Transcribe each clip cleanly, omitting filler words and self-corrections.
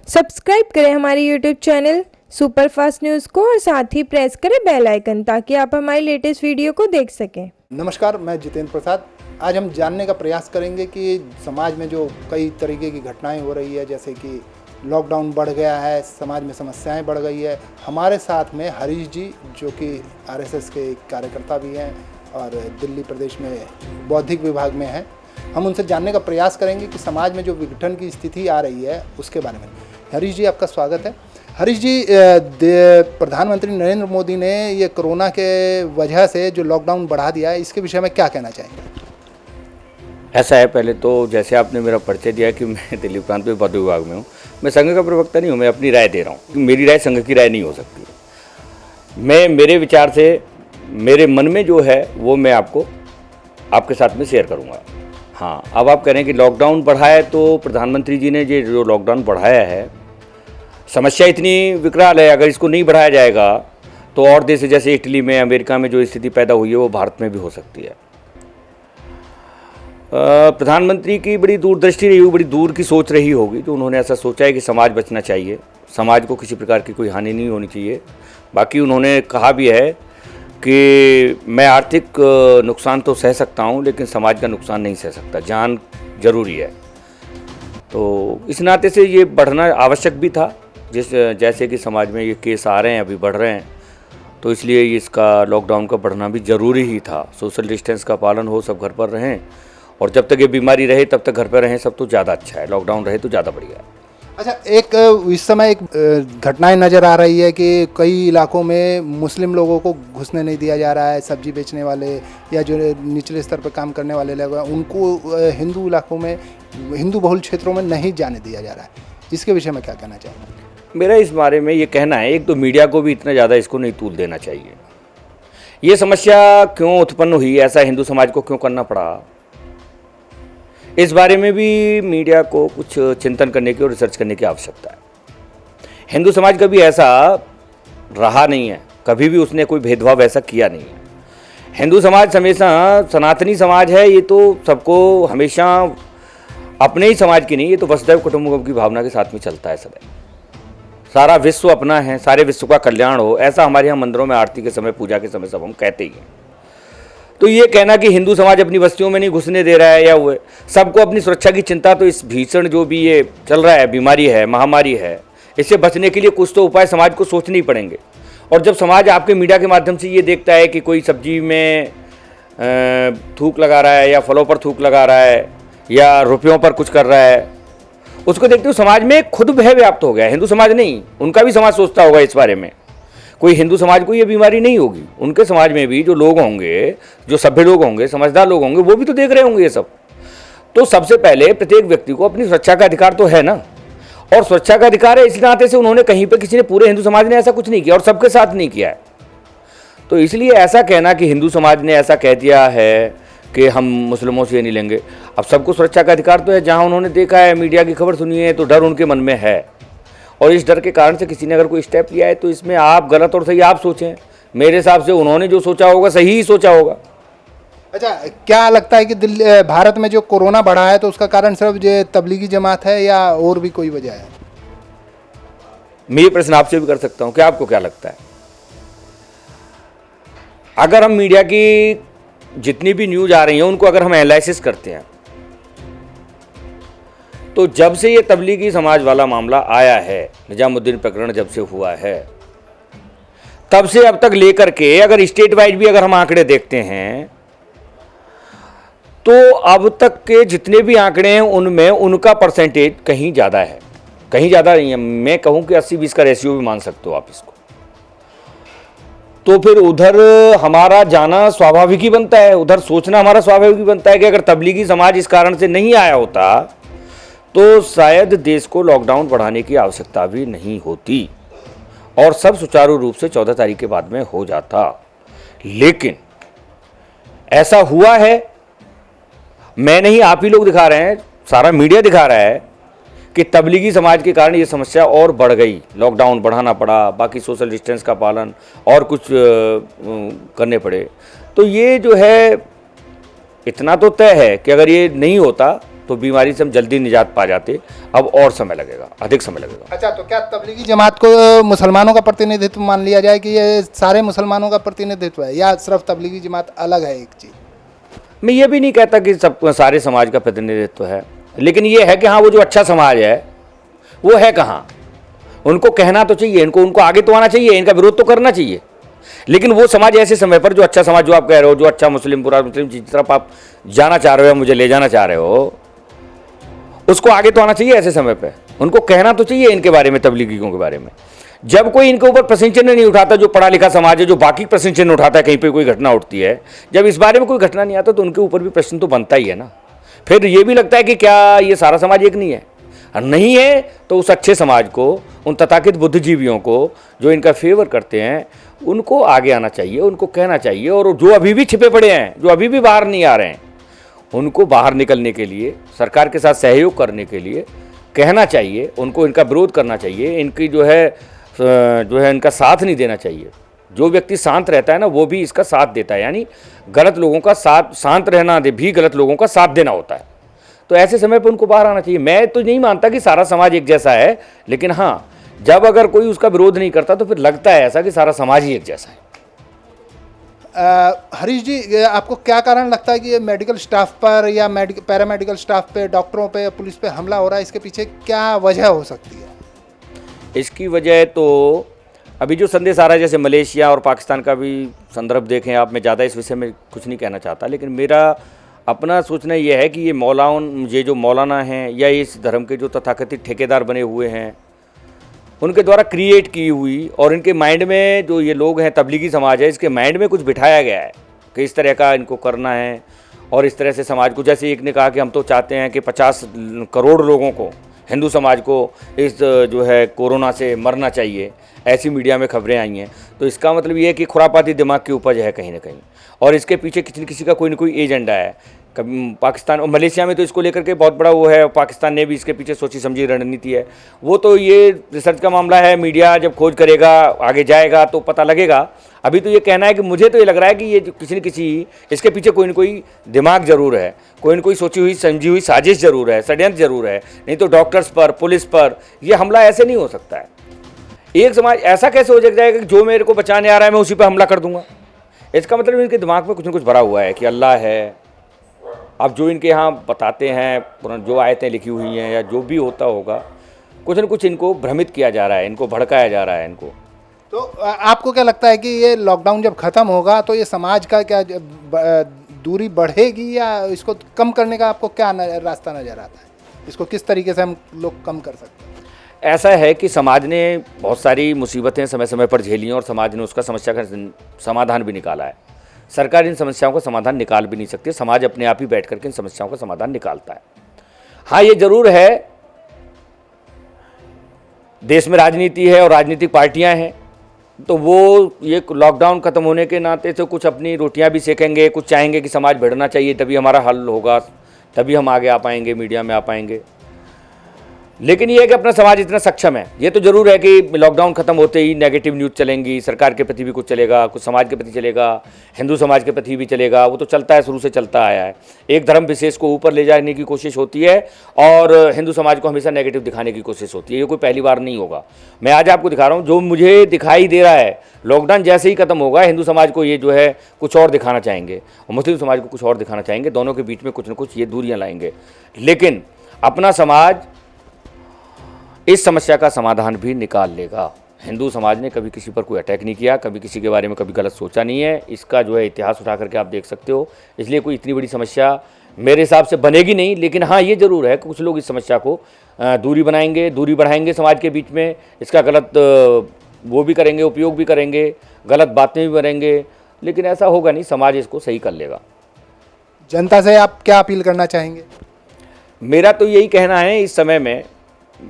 Subscribe करें हमारे YouTube channel superfast news को और साथ ही प्रेस करें बेल आइकन ताकि आप हमारी लेटेस्ट वीडियो को देख सकें। नमस्कार, मैं जितेंद्र प्रसाद। आज हम जानने का प्रयास करेंगे कि समाज में जो कई तरीके की घटनाएं हो रही है, जैसे कि लॉकडाउन बढ़ गया है, समाज में समस्याएं बढ़ गई है। हमारे साथ में हरीश जी, जो कि आरएसएस के कार्यकर्ता भी हैं और दिल्ली प्रदेश में बौद्धिक विभाग में हैं। हम उनसे जानने का प्रयास करेंगे कि समाज में जो विघटन की स्थिति आ रही है उसके बारे में। हरीश जी, आपका स्वागत है। हरीश जी, प्रधानमंत्री नरेंद्र मोदी ने ये कोरोना के वजह से जो लॉकडाउन बढ़ा दिया है, इसके विषय में क्या कहना चाहेंगे? ऐसा है, पहले तो जैसे आपने मेरा परिचय दिया कि मैं दिल्ली प्रांत में बौद्धिक विभाग में हूँ। मैं संघ का प्रवक्ता नहीं हूँ, मैं अपनी राय दे रहा हूँ। मेरी राय संघ की राय नहीं हो सकती। मैं मेरे विचार से, मेरे मन में जो है वो मैं आपके साथ में शेयर करूँगा। हाँ, अब आप कह रहे हैं कि लॉकडाउन बढ़ा है, तो प्रधानमंत्री जी ने जो लॉकडाउन बढ़ाया है, समस्या इतनी विकराल है, अगर इसको नहीं बढ़ाया जाएगा तो और देश जैसे इटली में, अमेरिका में जो स्थिति पैदा हुई है वो भारत में भी हो सकती है। प्रधानमंत्री की बड़ी दूरदृष्टि रही होगी, बड़ी दूर की सोच रही होगी, तो उन्होंने ऐसा सोचा है कि समाज बचना चाहिए, समाज को किसी प्रकार की कोई हानि नहीं होनी चाहिए। बाकी उन्होंने कहा भी है कि मैं आर्थिक नुकसान तो सह सकता हूँ, लेकिन समाज का नुकसान नहीं सह सकता, जान जरूरी है। तो इस नाते से ये बढ़ना आवश्यक भी था, जैसे कि समाज में ये केस आ रहे हैं, अभी बढ़ रहे हैं, तो इसलिए इसका लॉकडाउन का बढ़ना भी ज़रूरी ही था। सोशल डिस्टेंस का पालन हो, सब घर पर रहें, और जब तक ये बीमारी रहे तब तक घर पर रहें, सब तो ज़्यादा अच्छा है। लॉकडाउन रहे तो ज़्यादा बढ़िया है। अच्छा, इस समय एक घटनाएं नज़र आ रही है कि कई इलाकों में मुस्लिम लोगों को घुसने नहीं दिया जा रहा है। सब्जी बेचने वाले या जो निचले स्तर पर काम करने वाले लोग हैं, उनको हिंदू इलाकों में, हिंदू बहुल क्षेत्रों में नहीं जाने दिया जा रहा है। इसके विषय में क्या कहना चाहेंगे? मेरा इस बारे में ये कहना है, एक तो मीडिया को भी इतना ज़्यादा इसको नहीं तूल देना चाहिए। ये समस्या क्यों उत्पन्न हुई, ऐसा हिंदू समाज को क्यों करना पड़ा, इस बारे में भी मीडिया को कुछ चिंतन करने की और रिसर्च करने की आवश्यकता है। हिंदू समाज कभी ऐसा रहा नहीं है, कभी भी उसने कोई भेदभाव ऐसा किया नहीं है। हिंदू समाज हमेशा सनातनी समाज है, ये तो सबको हमेशा अपने ही समाज की नहीं, ये तो वसुधैव कुटुंबकम की भावना के साथ में चलता है सदैव। सारा विश्व अपना है, सारे विश्व का कल्याण हो, ऐसा हमारे यहाँ मंदिरों में आरती के समय, पूजा के समय सब हम कहते ही हैं। तो ये कहना कि हिंदू समाज अपनी बस्तियों में नहीं घुसने दे रहा है या हुए, सबको अपनी सुरक्षा की चिंता, तो इस भीषण जो भी ये चल रहा है, बीमारी है, महामारी है, इससे बचने के लिए कुछ तो उपाय समाज को सोचने ही पड़ेंगे। और जब समाज आपके मीडिया के माध्यम से ये देखता है कि कोई सब्जी में थूक लगा रहा है, या फलों पर थूक लगा रहा है, या रुपयों पर कुछ कर रहा है, उसको देखते हुए समाज में खुद भय व्याप्त हो गया। हिंदू समाज नहीं, उनका भी समाज सोचता होगा इस बारे में। कोई हिंदू समाज को ये बीमारी नहीं होगी, उनके समाज में भी जो लोग होंगे, जो सभ्य लोग होंगे, समझदार लोग होंगे, वो भी तो देख रहे होंगे ये सब। तो सबसे पहले प्रत्येक व्यक्ति को अपनी सुरक्षा का अधिकार तो है ना, और सुरक्षा का अधिकार है, इस नाते से उन्होंने कहीं पर किसी ने, पूरे हिंदू समाज ने ऐसा कुछ नहीं किया और सबके साथ नहीं किया है। तो इसलिए ऐसा कहना कि हिंदू समाज ने ऐसा कह दिया है कि हम मुस्लिमों से ये नहीं लेंगे, अब सबको सुरक्षा का अधिकार तो है। जहाँ उन्होंने देखा है, मीडिया की खबर सुनी है, तो डर उनके मन में है, और इस डर के कारण से किसी ने अगर कोई स्टेप लिया है, तो इसमें आप गलत और सही आप सोचें। मेरे हिसाब से उन्होंने जो सोचा होगा सही ही सोचा होगा। अच्छा, क्या लगता है कि भारत में जो कोरोना बढ़ा है, तो उसका कारण सिर्फ जो तबलीगी जमात है या और भी कोई वजह है? मैं ये प्रश्न आपसे भी कर सकता हूँ कि आपको क्या लगता है? अगर हम मीडिया की जितनी भी न्यूज आ रही हैं उनको अगर हम एनालिसिस करते हैं, तो जब से ये तबलीगी समाज वाला मामला आया है, निजामुद्दीन प्रकरण जब से हुआ है, तब से अब तक लेकर के अगर स्टेट वाइज भी अगर हम आंकड़े देखते हैं, तो अब तक के जितने भी आंकड़े हैं उनमें उनका परसेंटेज कहीं ज़्यादा है, कहीं ज़्यादा नहीं है। मैं कहूँ कि 80-20 का रेशियो भी मान सकते हो आप इसको। तो फिर उधर हमारा जाना स्वाभाविक ही बनता है, उधर सोचना हमारा स्वाभाविक ही बनता है कि अगर तबलीगी समाज इस कारण से नहीं आया होता तो शायद देश को लॉकडाउन बढ़ाने की आवश्यकता भी नहीं होती, और सब सुचारू रूप से 14 तारीख के बाद में हो जाता। लेकिन ऐसा हुआ है, मैं नहीं, आप ही लोग दिखा रहे हैं, सारा मीडिया दिखा रहा है कि तबलीगी समाज के कारण ये समस्या और बढ़ गई, लॉकडाउन बढ़ाना पड़ा, बाकी सोशल डिस्टेंस का पालन और कुछ करने पड़े। तो ये जो है, इतना तो तय है कि अगर ये नहीं होता तो बीमारी से हम जल्दी निजात पा जाते। अब और समय लगेगा, अधिक समय लगेगा। अच्छा, तो क्या तबलीगी जमात को मुसलमानों का प्रतिनिधित्व मान लिया जाए कि ये सारे मुसलमानों का प्रतिनिधित्व है, या सिर्फ तबलीगी जमात अलग है एक चीज़? मैं ये भी नहीं कहता कि सब सारे समाज का प्रतिनिधित्व है, लेकिन ये है कि हाँ, वो जो अच्छा समाज है वो है कहाँ, उनको कहना तो चाहिए, उनको आगे तो आना चाहिए, इनका विरोध तो करना चाहिए। लेकिन वो समाज ऐसे समय पर, जो अच्छा समाज जो आप कह रहे हो, जो अच्छा मुस्लिम, पूरा मुस्लिम जिस तरफ आप जाना चाह रहे हो, मुझे ले जाना चाह रहे हो, उसको आगे तो आना चाहिए। ऐसे समय पे उनको कहना तो चाहिए इनके बारे में, तबलीगियों के बारे में। जब कोई इनके ऊपर प्रश्न चिन्ह नहीं उठाता, जो पढ़ा लिखा समाज है, जो बाकी प्रश्न चिन्ह उठाता है कहीं पे कोई घटना उठती है, जब इस बारे में कोई घटना नहीं आता तो उनके ऊपर भी प्रश्न तो बनता ही है ना। फिर ये भी लगता है कि क्या ये सारा समाज एक नहीं है? नहीं है तो उस अच्छे समाज को, उन तथाकथित बुद्धिजीवियों को जो इनका फेवर करते हैं, उनको आगे आना चाहिए, उनको कहना चाहिए। और जो अभी भी छिपे पड़े हैं, जो अभी भी बाहर नहीं आ रहे हैं, उनको बाहर निकलने के लिए, सरकार के साथ सहयोग करने के लिए कहना चाहिए, उनको इनका विरोध करना चाहिए, इनकी जो है इनका साथ नहीं देना चाहिए। जो व्यक्ति शांत रहता है ना, वो भी इसका साथ देता है, यानी गलत लोगों का साथ, शांत रहना भी गलत लोगों का साथ देना होता है। तो ऐसे समय पर उनको बाहर आना चाहिए। मैं तो नहीं मानता कि सारा समाज एक जैसा है, लेकिन हाँ, जब अगर कोई उसका विरोध नहीं करता तो फिर लगता है ऐसा कि सारा समाज ही एक जैसा है। हरीश जी, आपको क्या कारण लगता है कि ये मेडिकल स्टाफ पर या पैरामेडिकल स्टाफ पे, डॉक्टरों पे, पुलिस पे हमला हो रहा है? इसके पीछे क्या वजह हो सकती है? इसकी वजह तो अभी जो संदेश आ रहा है, जैसे मलेशिया और पाकिस्तान का भी संदर्भ देखें आप, मैं ज़्यादा इस विषय में कुछ नहीं कहना चाहता, लेकिन मेरा अपना सोचना यह है कि ये जो मौलाना हैं या इस धर्म के जो तथाकथित ठेकेदार बने हुए हैं, उनके द्वारा क्रिएट की हुई, और इनके माइंड में जो ये लोग हैं, तबलीगी समाज है, इसके माइंड में कुछ बिठाया गया है कि इस तरह का इनको करना है और इस तरह से समाज को, जैसे एक ने कहा कि हम तो चाहते हैं कि 50 करोड़ लोगों को, हिंदू समाज को इस जो है कोरोना से मरना चाहिए, ऐसी मीडिया में खबरें आई हैं। तो इसका मतलब ये है कि खुरापाती दिमाग की उपज है कहीं ना कहीं, और इसके पीछे किसी न किसी का कोई ना कोई एजेंडा है। कभी पाकिस्तान और मलेशिया में तो इसको लेकर के बहुत बड़ा वो है, पाकिस्तान ने भी इसके पीछे सोची समझी रणनीति है। वो तो ये रिसर्च का मामला है, मीडिया जब खोज करेगा, आगे जाएगा तो पता लगेगा। अभी तो ये कहना है कि मुझे तो ये लग रहा है कि ये किसी न किसी, इसके पीछे कोई ना कोई दिमाग जरूर है, कोई ना कोई सोची हुई समझी हुई साजिश जरूर है, षड्यंत्र जरूर है। नहीं तो डॉक्टर्स पर, पुलिस पर ये हमला ऐसे नहीं हो सकता है। एक समाज ऐसा कैसे हो जाएगा कि जो मेरे को बचाने आ रहा है मैं उसी पर हमला कर दूंगा? इसका मतलब इनके दिमाग में कुछ न कुछ भरा हुआ है कि अल्लाह है। अब जो इनके यहाँ बताते हैं, जो आयतें लिखी हुई हैं या जो भी होता होगा, कुछ न कुछ इनको भ्रमित किया जा रहा है, इनको भड़काया जा रहा है इनको। तो आपको क्या लगता है कि ये लॉकडाउन जब ख़त्म होगा तो ये समाज का क्या दूरी बढ़ेगी, या इसको कम करने का आपको क्या रास्ता नज़र आता है? इसको किस तरीके से हम लोग कम कर सकते हैं? ऐसा है कि समाज ने बहुत सारी मुसीबतें समय समय पर झेली हैं और समाज ने उसका समस्या का समाधान भी निकाला है। सरकार इन समस्याओं का समाधान निकाल भी नहीं सकती, समाज अपने आप ही बैठ करके इन समस्याओं का समाधान निकालता है। हाँ, ये जरूर है, देश में राजनीति है और राजनीतिक पार्टियां हैं, तो वो ये लॉकडाउन खत्म होने के नाते तो कुछ अपनी रोटियां भी सेकेंगे, कुछ चाहेंगे कि समाज बढ़ना चाहिए, तभी हमारा हल होगा, तभी हम आगे आ पाएंगे, मीडिया में आ पाएंगे। लेकिन ये है कि अपना समाज इतना सक्षम है, ये तो जरूर है कि लॉकडाउन खत्म होते ही नेगेटिव न्यूज़ चलेंगी, सरकार के प्रति भी कुछ चलेगा, कुछ समाज के प्रति चलेगा, हिंदू समाज के प्रति भी चलेगा। वो तो चलता है, शुरू से चलता आया है। एक धर्म विशेष को ऊपर ले जाने की कोशिश होती है और हिंदू समाज को हमेशा नेगेटिव दिखाने की कोशिश होती है। ये कोई पहली बार नहीं होगा। मैं आज आपको दिखा रहा हूँ, जो मुझे दिखाई दे रहा है, लॉकडाउन जैसे ही खत्म होगा, हिंदू समाज को ये जो है कुछ और दिखाना चाहेंगे और मुस्लिम समाज को कुछ और दिखाना चाहेंगे। दोनों के बीच में कुछ न कुछ ये दूरियाँ लाएंगे, लेकिन अपना समाज इस समस्या का समाधान भी निकाल लेगा। हिंदू समाज ने कभी किसी पर कोई अटैक नहीं किया, कभी किसी के बारे में कभी गलत सोचा नहीं है। इसका जो है इतिहास उठा करके आप देख सकते हो, इसलिए कोई इतनी बड़ी समस्या मेरे हिसाब से बनेगी नहीं। लेकिन हाँ, ये ज़रूर है कि कुछ लोग इस समस्या को दूरी बनाएंगे, दूरी बढ़ाएंगे समाज के बीच में, इसका गलत वो भी करेंगे, उपयोग भी करेंगे, गलत बातें भी करेंगे, लेकिन ऐसा होगा नहीं, समाज इसको सही कर लेगा। जनता से आप क्या अपील करना चाहेंगे? मेरा तो यही कहना है, इस समय में,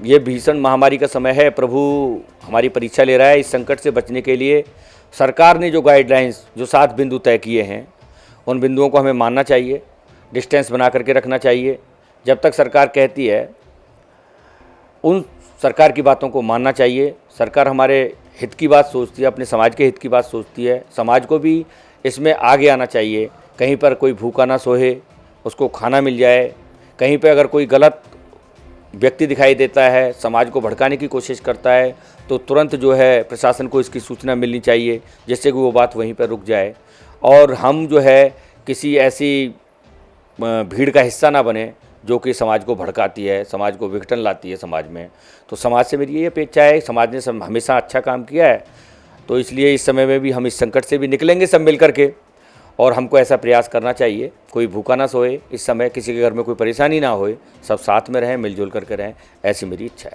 ये भीषण महामारी का समय है, प्रभु हमारी परीक्षा ले रहा है। इस संकट से बचने के लिए सरकार ने जो गाइडलाइंस, जो 7 बिंदु तय किए हैं, उन बिंदुओं को हमें मानना चाहिए, डिस्टेंस बना करके रखना चाहिए। जब तक सरकार कहती है उन सरकार की बातों को मानना चाहिए। सरकार हमारे हित की बात सोचती है, अपने समाज के हित की बात सोचती है। समाज को भी इसमें आगे आना चाहिए। कहीं पर कोई भूखा ना सोए, उसको खाना मिल जाए, कहीं पे अगर कोई गलत व्यक्ति दिखाई देता है, समाज को भड़काने की कोशिश करता है, तो तुरंत जो है प्रशासन को इसकी सूचना मिलनी चाहिए, जिससे कि वो बात वहीं पर रुक जाए और हम जो है किसी ऐसी भीड़ का हिस्सा ना बने जो कि समाज को भड़काती है, समाज को विघटन लाती है समाज में। तो समाज से मेरी ये अपेक्षा है, समाज ने हमेशा अच्छा काम किया है, तो इसलिए इस समय में भी हम इस संकट से भी निकलेंगे सब मिल करके, और हमको ऐसा प्रयास करना चाहिए कोई भूखा ना सोए, इस समय किसी के घर में कोई परेशानी ना होए, सब साथ में रहें, मिलजुल करके रहें, ऐसी मेरी इच्छा है।